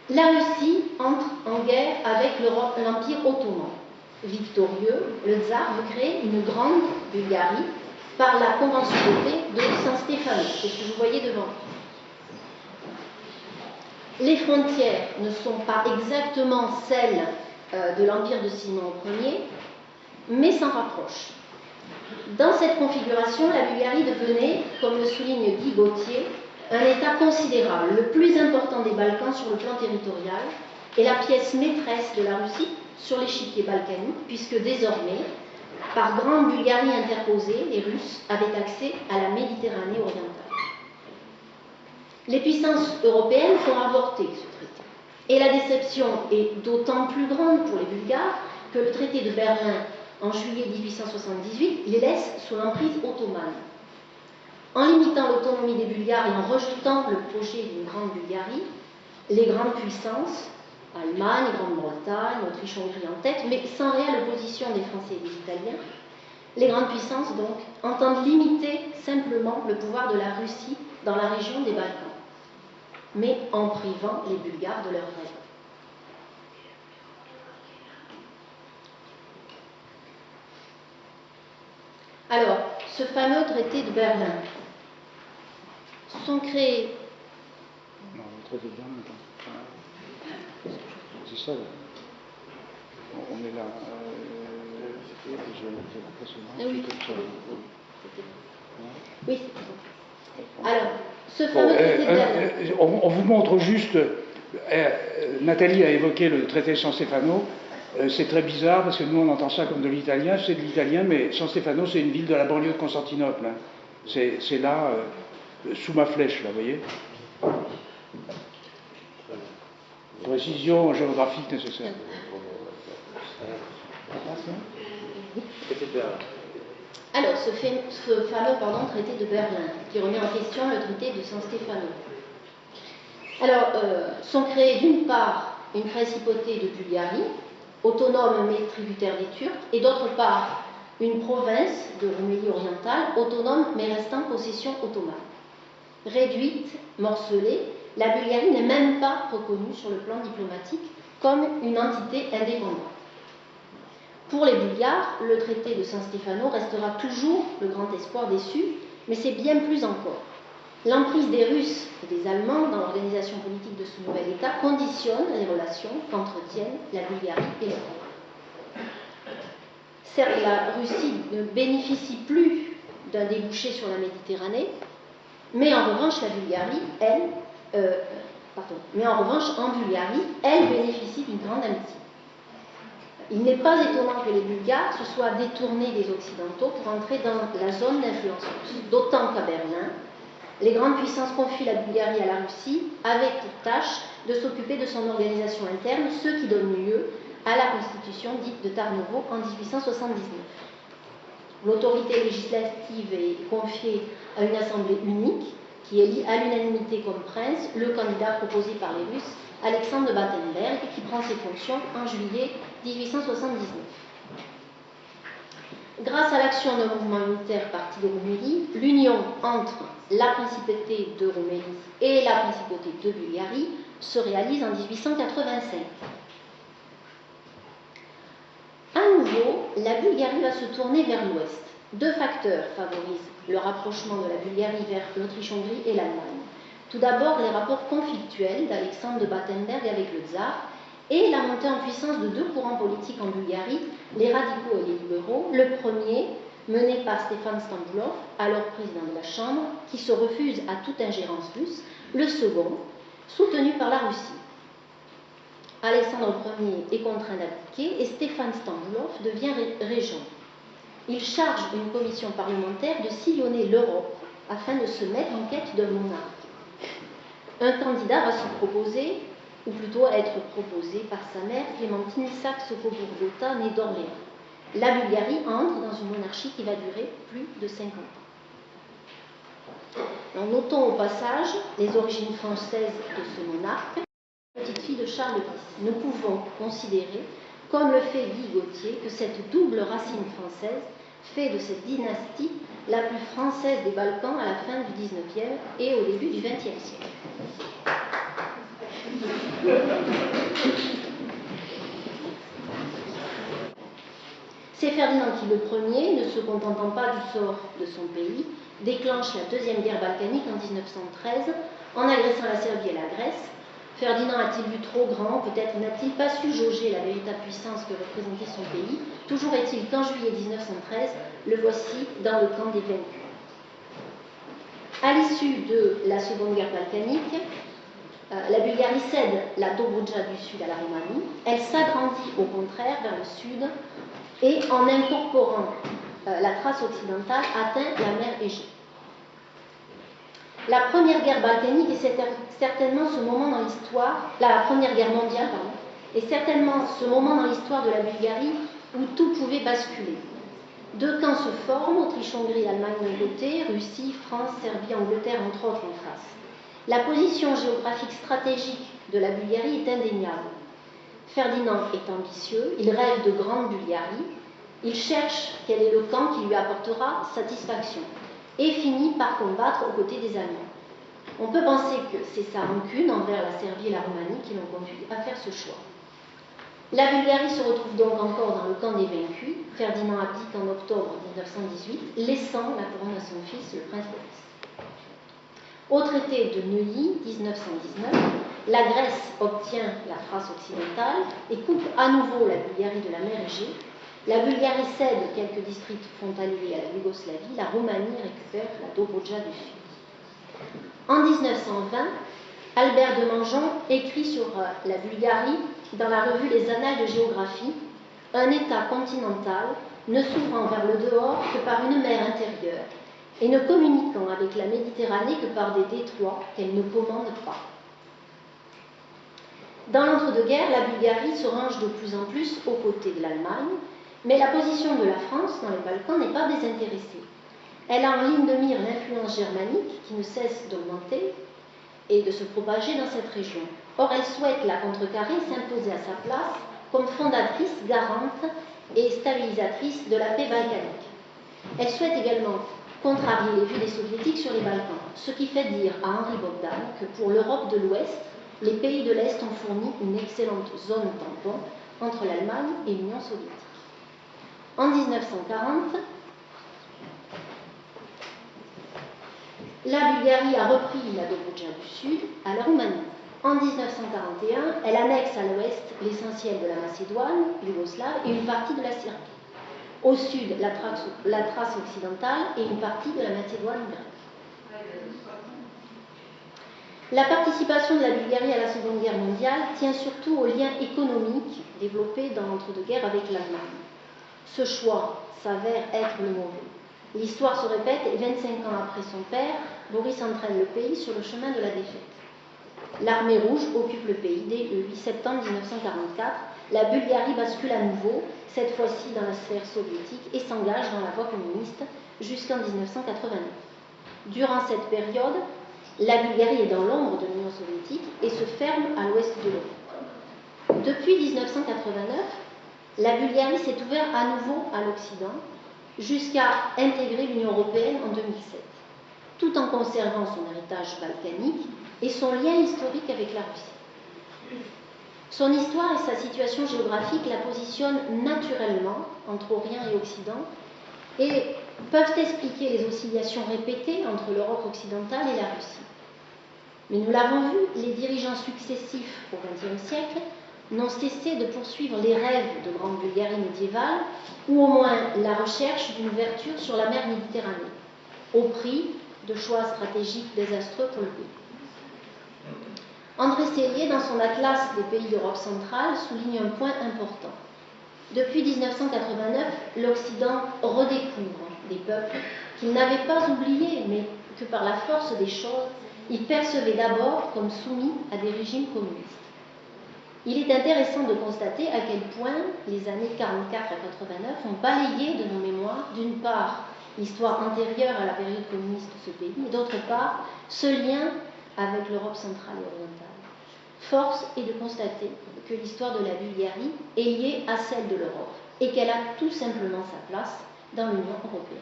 La Russie entre en guerre avec l'Empire ottoman. Victorieux, le tsar veut créer une grande Bulgarie par la convention de paix de Saint-Stéphane. C'est ce que vous voyez devant. Les frontières ne sont pas exactement celles de l'Empire de Simon Ier, mais s'en rapprochent. Dans cette configuration, la Bulgarie devenait, comme le souligne Guy Gauthier, un État considérable, le plus important des Balkans sur le plan territorial, et la pièce maîtresse de la Russie sur l'échiquier balkanique, puisque désormais, par grande Bulgarie interposée, les Russes avaient accès à la Méditerranée orientale. Les puissances européennes font avorter ce traité. Et la déception est d'autant plus grande pour les Bulgares que le traité de Berlin, en juillet 1878, les laisse sous l'emprise ottomane. En limitant l'autonomie des Bulgares et en rejetant le projet d'une grande Bulgarie, les grandes puissances, Allemagne, Grande-Bretagne, Autriche-Hongrie en tête, mais sans réelle opposition des Français et des Italiens, les grandes puissances, donc, entendent limiter simplement le pouvoir de la Russie dans la région des Balkans, mais en privant les Bulgares de leurs rêves. Alors, ce fameux traité de Berlin sont créés. Non, le traité de Berlin, c'est ça, là. On est là. Oui, c'est alors, ce fameux traité de Berlin. On vous montre juste. Nathalie a évoqué le traité de San Stefano. C'est très bizarre parce que nous on entend ça comme de l'italien, c'est de l'italien, mais San Stefano c'est une ville de la banlieue de Constantinople. Hein. C'est là, sous ma flèche, là, vous voyez. Précision géographique nécessaire. Alors, ce fameux traité de Berlin, qui remet en question le traité de San Stefano. Alors, sont créées d'une part une principauté de Bulgarie, autonome mais tributaire des Turcs, et d'autre part une province de Roumélie orientale, autonome mais restant possession ottomane. Réduite, morcelée, la Bulgarie n'est même pas reconnue sur le plan diplomatique comme une entité indépendante. Pour les Bulgares, le traité de San Stefano restera toujours le grand espoir déçu, mais c'est bien plus encore. L'emprise des Russes et des Allemands dans l'organisation politique de ce nouvel État conditionne les relations qu'entretiennent la Bulgarie et l'Europe. Certes, la Russie ne bénéficie plus d'un débouché sur la Méditerranée, mais en revanche, en Bulgarie, elle bénéficie d'une grande amitié. Il n'est pas étonnant que les Bulgares se soient détournés des Occidentaux pour entrer dans la zone d'influence russe, d'autant qu'à Berlin, les grandes puissances confient la Bulgarie à la Russie avec pour tâche de s'occuper de son organisation interne, ce qui donne lieu à la constitution dite de Tarnovo en 1879. L'autorité législative est confiée à une assemblée unique qui élit à l'unanimité comme prince le candidat proposé par les Russes, Alexandre de Battenberg, qui prend ses fonctions en juillet 1879. Grâce à l'action d'un mouvement unitaire parti de Roumélie, l'union entre la principauté de Roumélie et la principauté de Bulgarie se réalise en 1885. À nouveau, la Bulgarie va se tourner vers l'ouest. Deux facteurs favorisent le rapprochement de la Bulgarie vers l'Autriche-Hongrie et l'Allemagne. Tout d'abord, les rapports conflictuels d'Alexandre de Battenberg avec le tsar et la montée en puissance de deux courants politiques en Bulgarie, les radicaux et les libéraux. Le premier, mené par Stefan Stambulov, alors président de la Chambre, qui se refuse à toute ingérence russe. Le second, soutenu par la Russie. Alexandre Ier est contraint d'abdiquer et Stefan Stambulov devient régent. Il charge une commission parlementaire de sillonner l'Europe afin de se mettre en quête d'un monarque. Un candidat va se proposer, ou plutôt être proposé par sa mère, Clémentine Saxe-Cobourg-Gotha, née d'Orléans. La Bulgarie entre dans une monarchie qui va durer plus de 50 ans. Alors, notons au passage les origines françaises de ce monarque, petite fille de Charles X. Nous pouvons considérer, comme le fait Guy Gauthier, que cette double racine française fait de cette dynastie la plus française des Balkans à la fin du XIXe et au début du XXe siècle. C'est Ferdinand qui, le premier, ne se contentant pas du sort de son pays, déclenche la deuxième guerre balkanique en 1913 en agressant la Serbie et la Grèce. Ferdinand a-t-il vu trop grand? Peut-être n'a-t-il pas su jauger la véritable puissance que représentait son pays. Toujours est-il qu'en juillet 1913, le voici dans le camp des vaincus. À l'issue de la Seconde Guerre balkanique, la Bulgarie cède la Dobroudja du Sud à la Roumanie. Elle s'agrandit au contraire vers le sud et en incorporant la Thrace occidentale atteint la mer Égée. La Première Guerre balkanique est certainement ce moment dans l'histoire, la Première Guerre mondiale, pardon, est certainement ce moment dans l'histoire de la Bulgarie où tout pouvait basculer. Deux camps se forment, Autriche-Hongrie, Allemagne d'un côté, Russie, France, Serbie, Angleterre, entre autres en face. La position géographique stratégique de la Bulgarie est indéniable. Ferdinand est ambitieux, il rêve de grande Bulgarie, il cherche quel est le camp qui lui apportera satisfaction et finit par combattre aux côtés des Allemands. On peut penser que c'est sa rancune envers la Serbie et la Roumanie qui l'ont conduit à faire ce choix. La Bulgarie se retrouve donc encore dans le camp des vaincus. Ferdinand abdique en octobre 1918, laissant la couronne à son fils, le prince Boris. Au traité de Neuilly, 1919, la Grèce obtient la Thrace occidentale et coupe à nouveau la Bulgarie de la mer Égée. La Bulgarie cède quelques districts frontaliers à la Yougoslavie, la Roumanie récupère la Dobroudja du Sud. En 1920, Albert de Mangeon écrit sur la Bulgarie dans la revue Les Annales de géographie, un État continental ne s'ouvrant vers le dehors que par une mer intérieure et ne communiquant avec la Méditerranée que par des détroits qu'elle ne commande pas. Dans l'entre-deux-guerres, la Bulgarie se range de plus en plus aux côtés de l'Allemagne, mais la position de la France dans les Balkans n'est pas désintéressée. Elle a en ligne de mire l'influence germanique qui ne cesse d'augmenter et de se propager dans cette région. Or, elle souhaite la contrecarrer, s'imposer à sa place comme fondatrice, garante et stabilisatrice de la paix balkanique. Elle souhaite également contrarier les vues des soviétiques sur les Balkans, ce qui fait dire à Henri Bogdan que pour l'Europe de l'Ouest, les pays de l'Est ont fourni une excellente zone tampon entre l'Allemagne et l'Union soviétique. En 1940, la Bulgarie a repris la Dobroudja du Sud à la Roumanie. En 1941, elle annexe à l'ouest l'essentiel de la Macédoine, yougoslave, et une partie de la Serbie. Au sud, la Thrace occidentale et une partie de la Macédoine grecque. La participation de la Bulgarie à la Seconde Guerre mondiale tient surtout aux liens économiques développés dans l'entre-deux-guerres avec l'Allemagne. Ce choix s'avère être le mauvais. L'histoire se répète et 25 ans après son père, Boris entraîne le pays sur le chemin de la défaite. L'armée rouge occupe le pays dès le 8 septembre 1944. La Bulgarie bascule à nouveau, cette fois-ci dans la sphère soviétique, et s'engage dans la voie communiste jusqu'en 1989. Durant cette période, la Bulgarie est dans l'ombre de l'Union soviétique et se ferme à l'ouest de l'Europe. Depuis 1989, la Bulgarie s'est ouverte à nouveau à l'Occident jusqu'à intégrer l'Union européenne en 2007, tout en conservant son héritage balkanique et son lien historique avec la Russie. Son histoire et sa situation géographique la positionnent naturellement entre Orient et Occident et peuvent expliquer les oscillations répétées entre l'Europe occidentale et la Russie. Mais nous l'avons vu, les dirigeants successifs au XXe siècle n'ont cessé de poursuivre les rêves de grande Bulgarie médiévale, ou au moins la recherche d'une ouverture sur la mer Méditerranée, au prix de choix stratégiques désastreux pour le pays. André Sellier, dans son atlas des pays d'Europe centrale, souligne un point important. Depuis 1989, l'Occident redécouvre des peuples qu'il n'avait pas oubliés, mais que par la force des choses, il percevait d'abord comme soumis à des régimes communistes. Il est intéressant de constater à quel point les années 44 à 89 ont balayé de nos mémoires, d'une part, l'histoire antérieure à la période communiste de ce pays, et d'autre part, ce lien avec l'Europe centrale et orientale. Force est de constater que l'histoire de la Bulgarie est liée à celle de l'Europe et qu'elle a tout simplement sa place dans l'Union européenne.